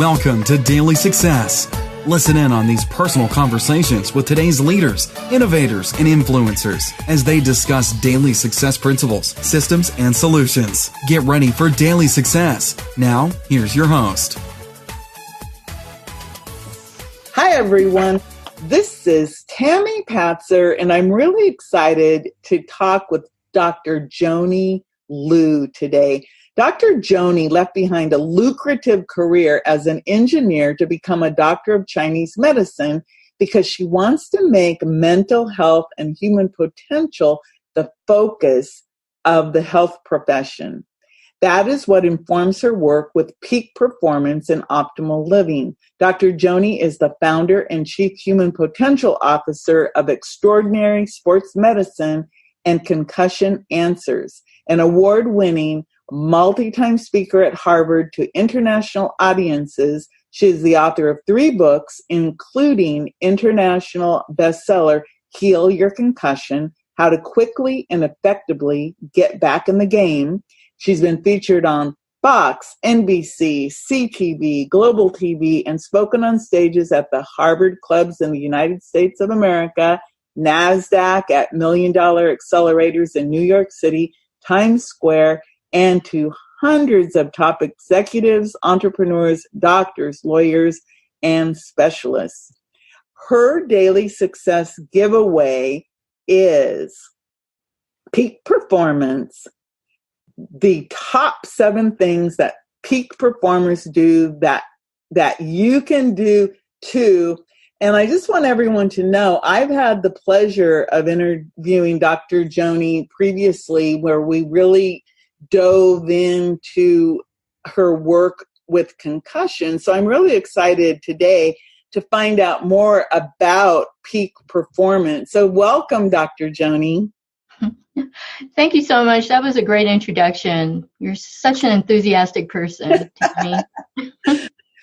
Welcome to Daily Success. Listen in on these personal conversations with today's leaders, innovators, and influencers as they discuss daily success principles, systems, and solutions. Get ready for Daily Success. Now, here's your host. Hi, everyone. This is Tammy Patzer, and I'm really excited to talk with Dr. Joanny Liu today. Dr. Joanny left behind a lucrative career as an engineer to become a doctor of Chinese medicine because she wants to make mental health and human potential the focus of the health profession. That is what informs her work with peak performance and optimal living. Dr. Joanny is the founder and chief human potential officer of Extraordinary Sports Medicine and Concussion Answers, an award-winning multi-time speaker at Harvard to international audiences. She is the author of 3 books, including international bestseller, Your Concussion, How to Quickly and Effectively Get Back in the Game. She's been featured on Fox, NBC, CTV, Global TV, and spoken on stages at the Harvard Clubs in the United States of America, NASDAQ, at Million Dollar Accelerators in New York City, Times Square, and to hundreds of top executives, entrepreneurs, doctors, lawyers, and specialists. Her daily success giveaway is peak performance, the top 7 things that peak performers do that you can do too. And I just want everyone to know, I've had the pleasure of interviewing Dr. Joanny previously, where we really dove into her work with concussion. So I'm really excited today to find out more about peak performance. So welcome, Dr. Joanny. Thank you so much. That was a great introduction. You're such an enthusiastic person, Tammy.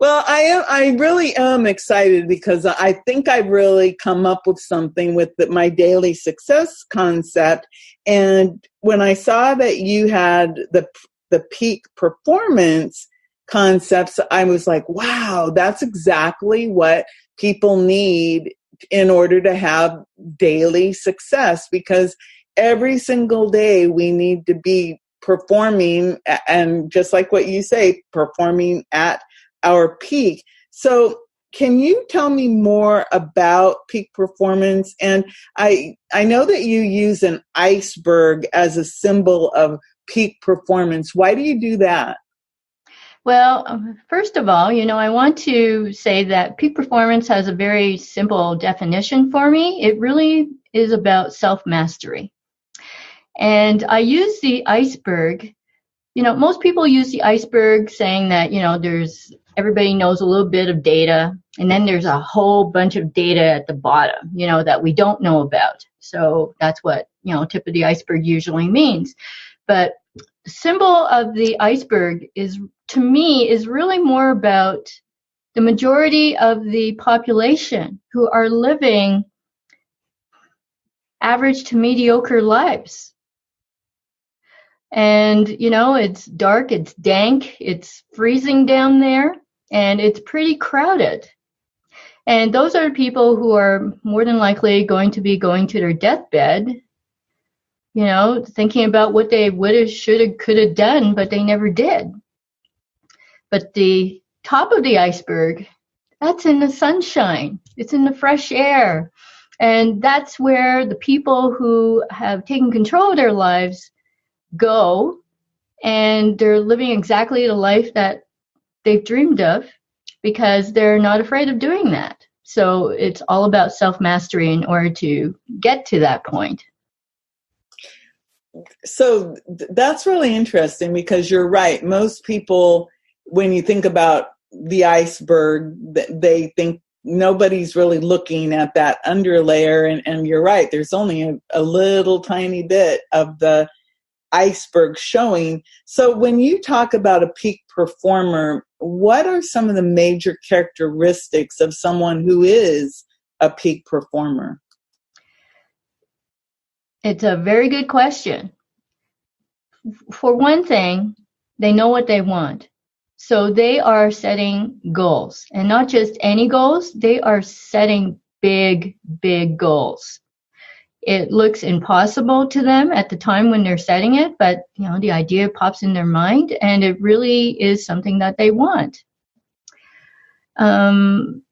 Well, I really am excited because I think I've really come up with something with my daily success concept. And when I saw that you had the peak performance concepts, I was like, wow, that's exactly what people need in order to have daily success, because every single day we need to be performing, and just like what you say, performing at our peak. So can you tell me more about peak performance? And I know that you use an iceberg as a symbol of peak performance. Why do you do that? Well, first of all, I want to say that peak performance has a very simple definition for me. It really is about self-mastery. And I use the iceberg. Most people use the iceberg saying that, everybody knows a little bit of data, and then there's a whole bunch of data at the bottom, that we don't know about. So that's what, tip of the iceberg usually means. But the symbol of the iceberg to me, is really more about the majority of the population who are living average to mediocre lives. And, it's dark, it's dank, it's freezing down there, and it's pretty crowded. And those are people who are more than likely going to be going to their deathbed, thinking about what they would have, should have, could have done, but they never did. But the top of the iceberg, that's in the sunshine. It's in the fresh air. And that's where the people who have taken control of their lives go, and they're living exactly the life that they've dreamed of, because they're not afraid of doing that. So it's all about self-mastery in order to get to that point. So that's really interesting, because you're right. Most people, when you think about the iceberg, they think nobody's really looking at that underlayer. And you're right. There's only a little tiny bit of the iceberg showing. So when you talk about a peak performer, what are some of the major characteristics of someone who is a peak performer? It's a very good question. For one thing, they know what they want. So they are setting goals, and not just any goals. They are setting big, big goals. It looks impossible to them at the time when they're setting it, but the idea pops in their mind, and it really is something that they want. And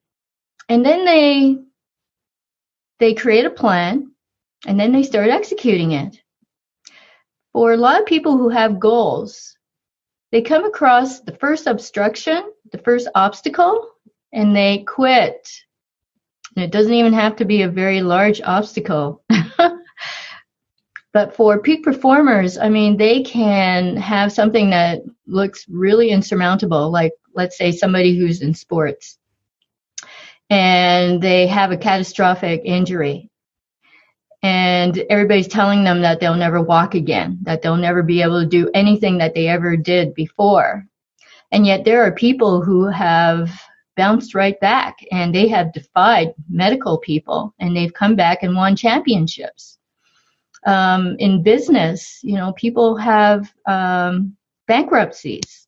then they create a plan, and then they start executing it. For a lot of people who have goals, they come across the first obstruction, the first obstacle, and they quit. And it doesn't even have to be a very large obstacle. But for peak performers, they can have something that looks really insurmountable, like let's say somebody who's in sports and they have a catastrophic injury. And everybody's telling them that they'll never walk again, that they'll never be able to do anything that they ever did before. And yet there are people who have bounced right back, and they have defied medical people, and they've come back and won championships. In business, people have bankruptcies.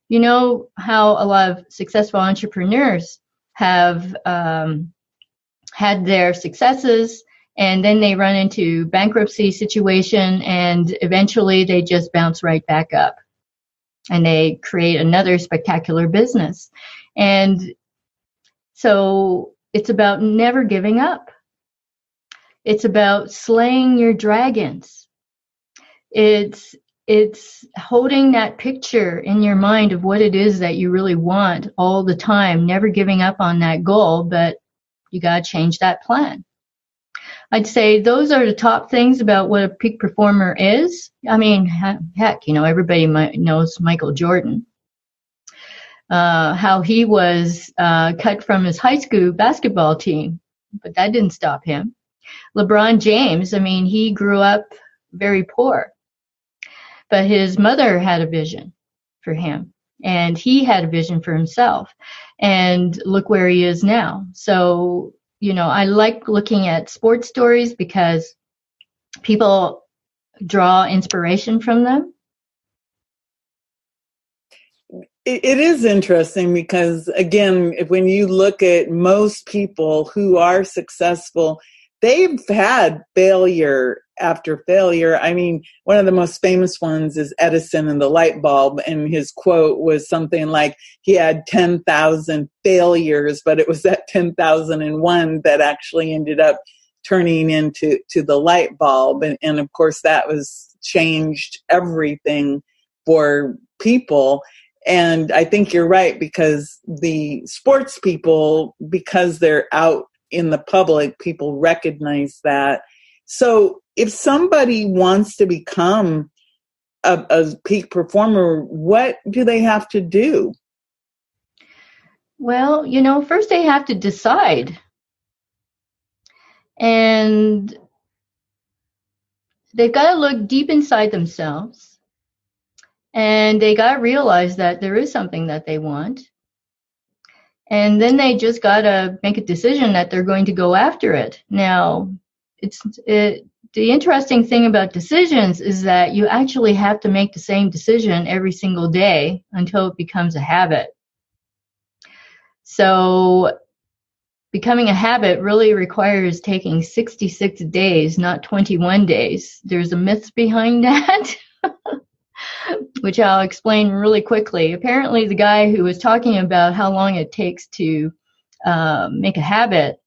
You know how a lot of successful entrepreneurs have had their successes, and then they run into bankruptcy situation, and eventually they just bounce right back up and they create another spectacular business. And so it's about never giving up. It's about slaying your dragons. It's holding that picture in your mind of what it is that you really want all the time, never giving up on that goal, but you got to change that plan. I'd say those are the top things about what a peak performer is. Heck, everybody knows Michael Jordan. How he was cut from his high school basketball team, but that didn't stop him. LeBron James, he grew up very poor, but his mother had a vision for him, and he had a vision for himself, and look where he is now. So, I like looking at sports stories because people draw inspiration from them. It is interesting because, again, when you look at most people who are successful, they've had failure after failure. One of the most famous ones is Edison and the light bulb, and his quote was something like he had 10,000 failures, but it was that 10,001 that actually ended up turning into the light bulb. And of course, that was changed everything for people. And I think you're right, because the sports people, because they're out in the public, people recognize that. So if somebody wants to become a peak performer, what do they have to do? Well, first they have to decide. And they've got to look deep inside themselves. And they got to realize that there is something that they want. And then they just got to make a decision that they're going to go after it. Now, the interesting thing about decisions is that you actually have to make the same decision every single day until it becomes a habit. So becoming a habit really requires taking 66 days, not 21 days. There's a myth behind that, which I'll explain really quickly. Apparently, the guy who was talking about how long it takes to make a habit,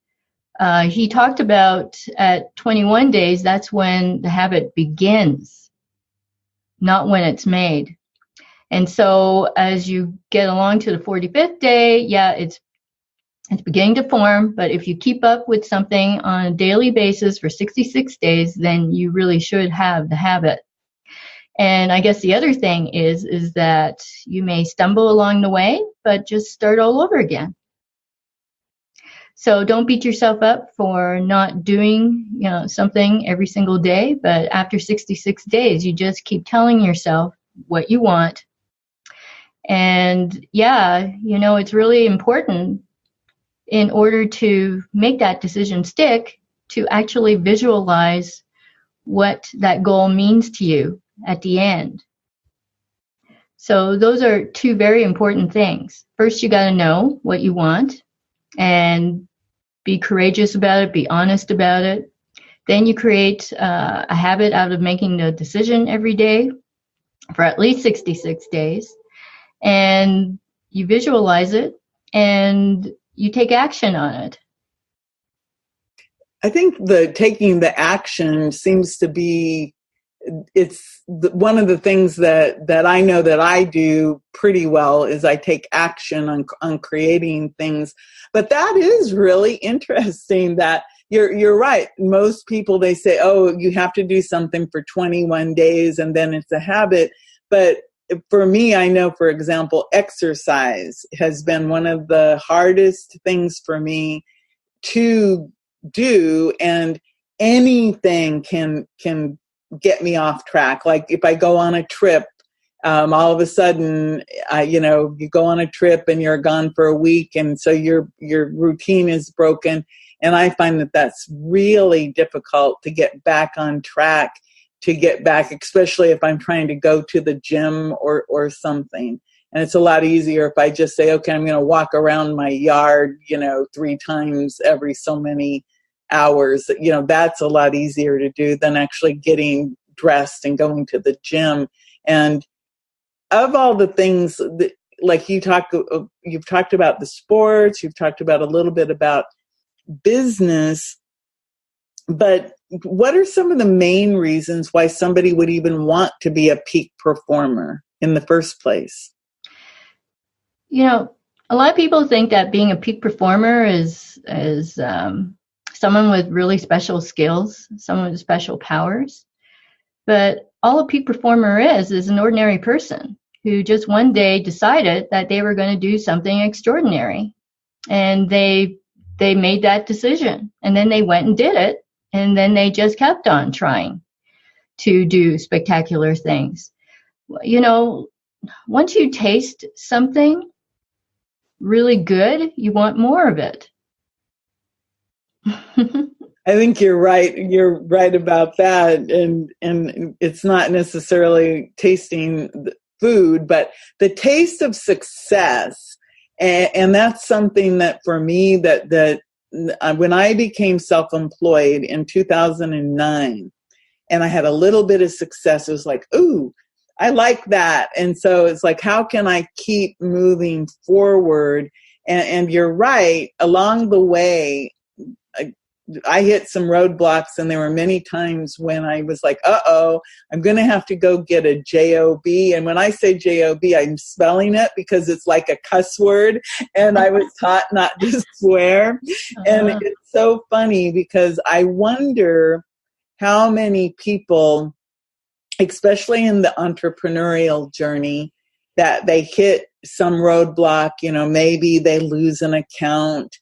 he talked about at 21 days, that's when the habit begins, not when it's made. And so as you get along to the 45th day, it's beginning to form, but if you keep up with something on a daily basis for 66 days, then you really should have the habit. And I guess the other thing is that you may stumble along the way, but just start all over again. So don't beat yourself up for not doing, something every single day, but after 66 days, you just keep telling yourself what you want. And it's really important in order to make that decision stick to actually visualize what that goal means to you at the end. So those are two very important things. First, you got to know what you want and be courageous about it, be honest about it. Then you create a habit out of making the decision every day for at least 66 days. And you visualize it and you take action on it. I think taking the action seems to be, one of the things that I know that I do pretty well is I take action on creating things. But that is really interesting that you're right. Most people, they say, oh, you have to do something for 21 days and then it's a habit. But for me, I know, for example, exercise has been one of the hardest things for me to do, and anything can get me off track. Like if I go on a trip, all of a sudden, you go on a trip and you're gone for a week, and so your routine is broken. And I find that that's really difficult to get back on track, to get back, especially if I'm trying to go to the gym or something. And it's a lot easier if I just say, okay, I'm going to walk around my yard, 3 times every so many hours. That's a lot easier to do than actually getting dressed and going to the gym. And of all the things that, like you've talked about the sports, you've talked about a little bit about business, but what are some of the main reasons why somebody would even want to be a peak performer in the first place? A lot of people think that being a peak performer is someone with really special skills, someone with special powers. But all a peak performer is an ordinary person who just one day decided that they were going to do something extraordinary. And they made that decision. And then they went and did it. And then they just kept on trying to do spectacular things. Once you taste something really good, you want more of it. I think you're right. You're right about that. And it's not necessarily tasting the food, but the taste of success. And that's something that for me, that when I became self-employed in 2009, and I had a little bit of success, it was like, ooh, I like that. And so it's like, how can I keep moving forward? And you're right. Along the way, I hit some roadblocks, and there were many times when I was like, I'm going to have to go get a job. And when I say job, I'm spelling it because it's like a cuss word. And I was taught not to swear. And it's so funny because I wonder how many people, especially in the entrepreneurial journey, that they hit some roadblock, maybe they lose an account.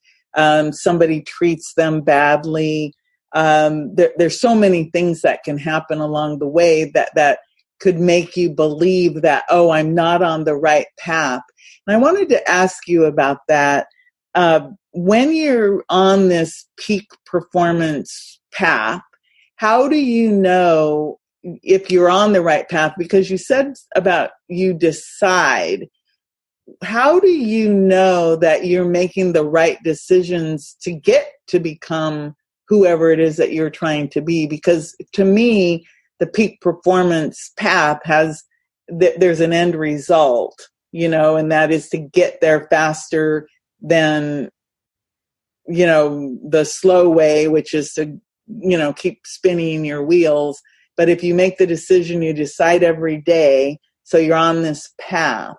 Somebody treats them badly. There's so many things that can happen along the way that could make you believe that, I'm not on the right path. And I wanted to ask you about that. When you're on this peak performance path, how do you know if you're on the right path? Because you said about you decide. How do you know that you're making the right decisions to get to become whoever it is that you're trying to be? Because to me, the peak performance path there's an end result, and that is to get there faster than, the slow way, which is to, keep spinning your wheels. But if you make the decision, you decide every day, so you're on this path.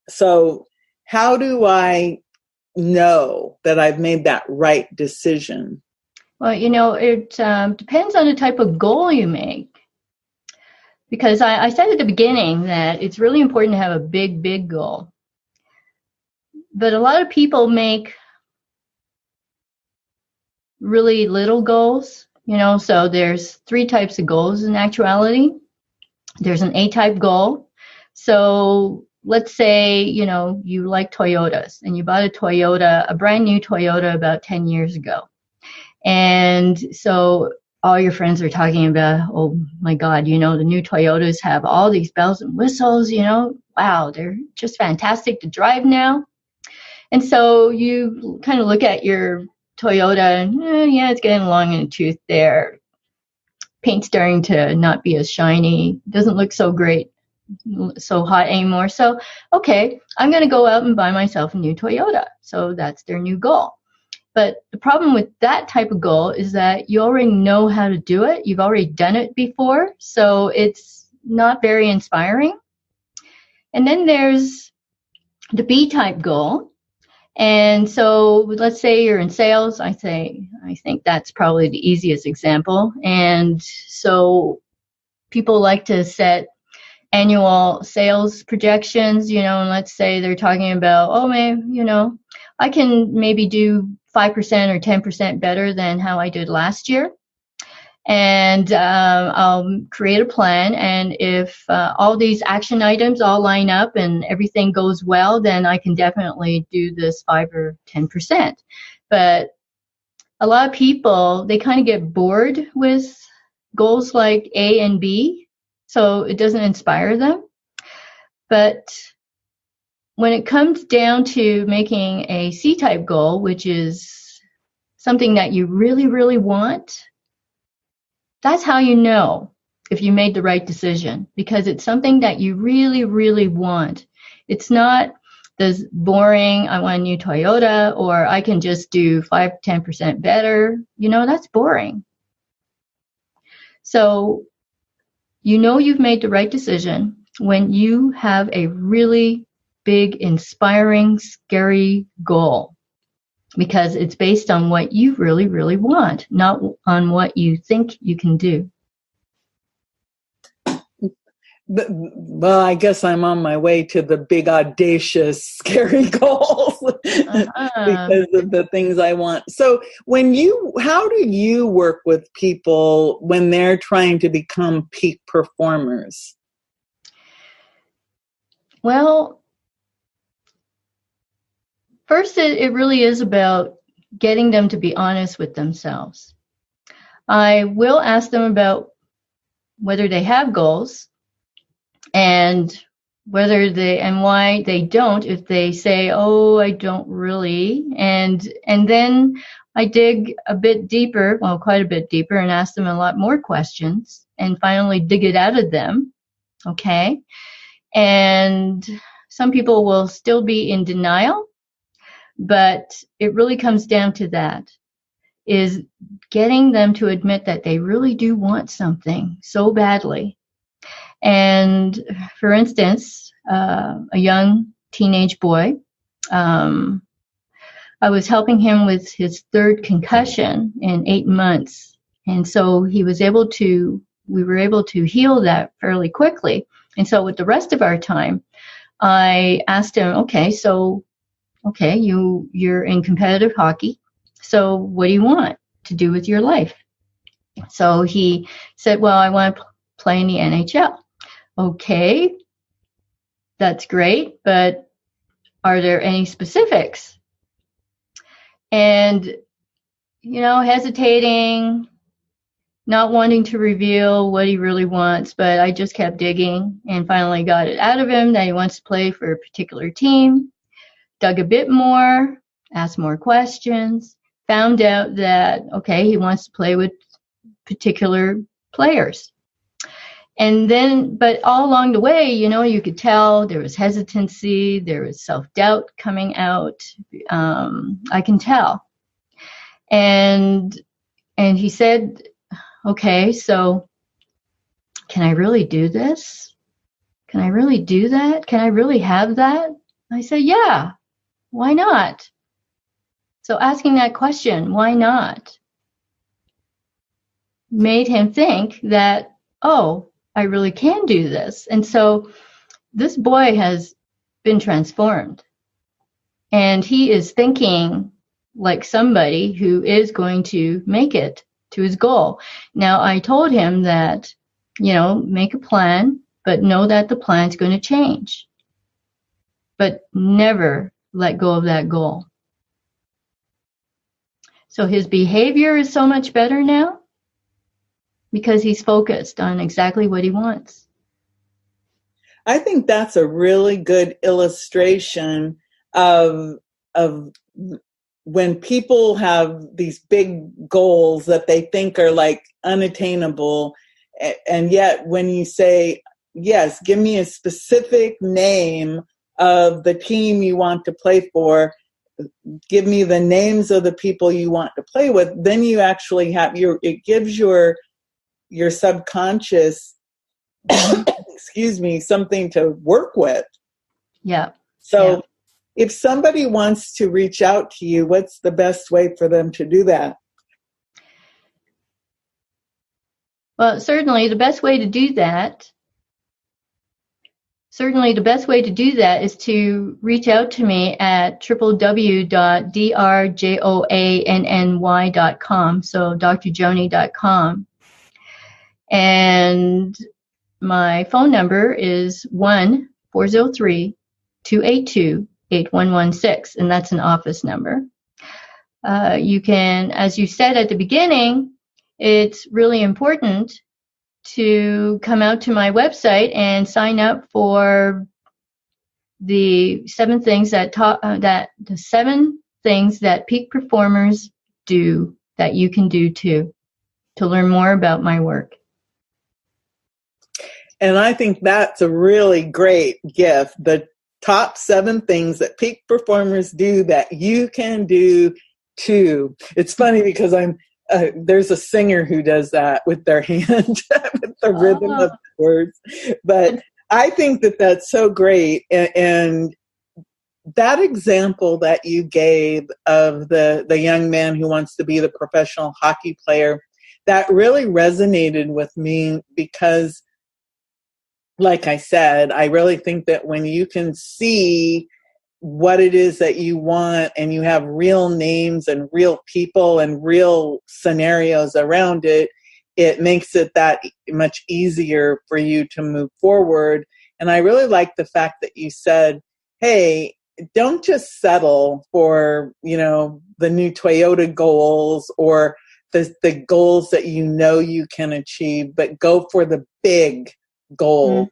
So how do I know that I've made that right decision? Well, it depends on the type of goal you make. Because I said at the beginning that it's really important to have a big, big goal. But a lot of people make really little goals, so there's 3 types of goals in actuality. There's an A-type goal. So let's say, you like Toyotas and you bought a brand new Toyota about 10 years ago. And so all your friends are talking about, oh my God, the new Toyotas have all these bells and whistles, wow, they're just fantastic to drive now. And so you kind of look at your Toyota and, yeah, it's getting long in the tooth there. Paint's starting to not be as shiny, doesn't look so great, so hot anymore. So, okay, I'm going to go out and buy myself a new Toyota. So that's their new goal. But the problem with that type of goal is that you already know how to do it. You've already done it before. So it's not very inspiring. And then there's the B type goal. And so let's say you're in sales. I think that's probably the easiest example. And so people like to set annual sales projections, and let's say they're talking about, oh, maybe, I can maybe do 5% or 10% better than how I did last year. And I'll create a plan. And if all these action items all line up and everything goes well, then I can definitely do this 5 or 10%. But a lot of people, they kind of get bored with goals like A and B, so it doesn't inspire them. But when it comes down to making a C-type goal, which is something that you really, really want, that's how you know if you made the right decision, because it's something that you really, really want. It's not this boring, I want a new Toyota, or I can just do 5-10% better. That's boring. So you've made the right decision when you have a really big, inspiring, scary goal, because it's based on what you really, really want, not on what you think you can do. Well, I guess I'm on my way to the big, audacious, scary goals because of the things I want. So how do you work with people when they're trying to become peak performers? Well, first, it really is about getting them to be honest with themselves. I will ask them about whether they have goals and why they don't. If they say, oh, I don't really, and then I dig a bit deeper, well, quite a bit deeper, and ask them a lot more questions and finally dig it out of them. Okay. And some people will still be in denial. But it really comes down to that, is getting them to admit that they really do want something so badly. And for instance, a young teenage boy, I was helping him with his 3rd concussion in 8 months. And so we were able to heal that fairly quickly. And so with the rest of our time, I asked him, okay, you're in competitive hockey, so what do you want to do with your life? So he said, well, I want to play in the NHL. Okay, that's great, but are there any specifics? And, hesitating, not wanting to reveal what he really wants, but I just kept digging and finally got it out of him that he wants to play for a particular team. Dug a bit more, asked more questions, found out that, okay, he wants to play with particular players. And then, but all along the way, you could tell there was hesitancy, there was self-doubt coming out. I can tell. And he said, okay, so can I really do this? Can I really do that? Can I really have that? I said, yeah. Why not? So asking that question, why not, made him think that, oh, I really can do this. And so this boy has been transformed. And he is thinking like somebody who is going to make it to his goal. Now, I told him that, make a plan, but know that the plan's going to change. But never let go of that goal. So his behavior is so much better now. because he's focused on exactly what he wants. I think that's a really good illustration of when people have these big goals that they think are like unattainable, and yet when you say, yes, give me a specific name of the team you want to play for, give me the names of the people you want to play with, then you actually have it gives your subconscious excuse me, something to work with. Yeah. So if somebody wants to reach out to you, what's the best way for them to do that? Well, certainly the best way to do that is to reach out to me at www.drjoanny.com, so drjoanny.com. And my phone number is 1-403-282-8116, and that's an office number. You can, as you said at the beginning, it's really important to come out to my website and sign up for the 7 things the 7 things that peak performers do that you can do too, to learn more about my work. And I think that's a really great gift. The top 7 things that peak performers do that you can do too. It's funny because there's a singer who does that with their hand, with the rhythm of the words. But I think that that's so great. And that example that you gave of the young man who wants to be the professional hockey player, that really resonated with me because, like I said, I really think that when you can see what it is that you want and you have real names and real people and real scenarios around it, it makes it that much easier for you to move forward. And I really like the fact that you said, hey, don't just settle for, the new Toyota goals or the goals that you can achieve, but go for the big goal,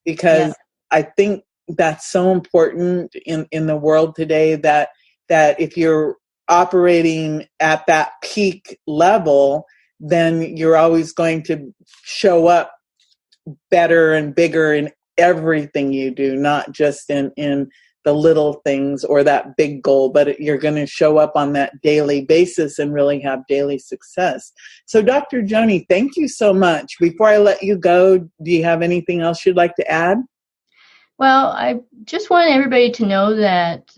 because I think that's so important in the world today, that if you're operating at that peak level, then you're always going to show up better and bigger in everything you do, not just in the little things or that big goal, but you're going to show up on that daily basis and really have daily success. So Dr. Joanny, thank you so much. Before I let you go, do you have anything else you'd like to add? Well, I just want everybody to know that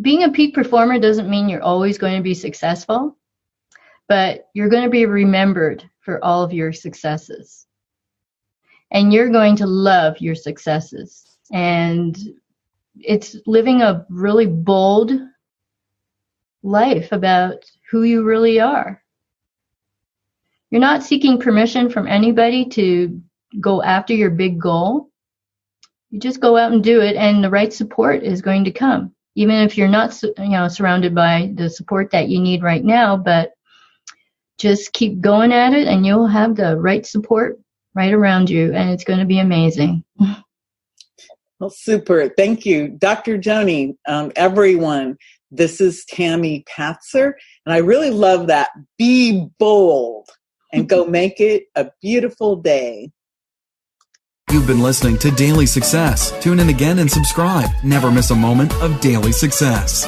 being a peak performer doesn't mean you're always going to be successful, but you're going to be remembered for all of your successes. And you're going to love your successes. And it's living a really bold life about who you really are. You're not seeking permission from anybody to go after your big goal. You just go out and do it, and the right support is going to come, even if you're not surrounded by the support that you need right now. But just keep going at it, and you'll have the right support right around you, and it's going to be amazing. Well, super. Thank you, Dr. Joanny. Everyone, this is Tammy Patzer, and I really love that. Be bold and go make it a beautiful day. You've been listening to Daily Success. Tune in again and subscribe. Never miss a moment of daily success.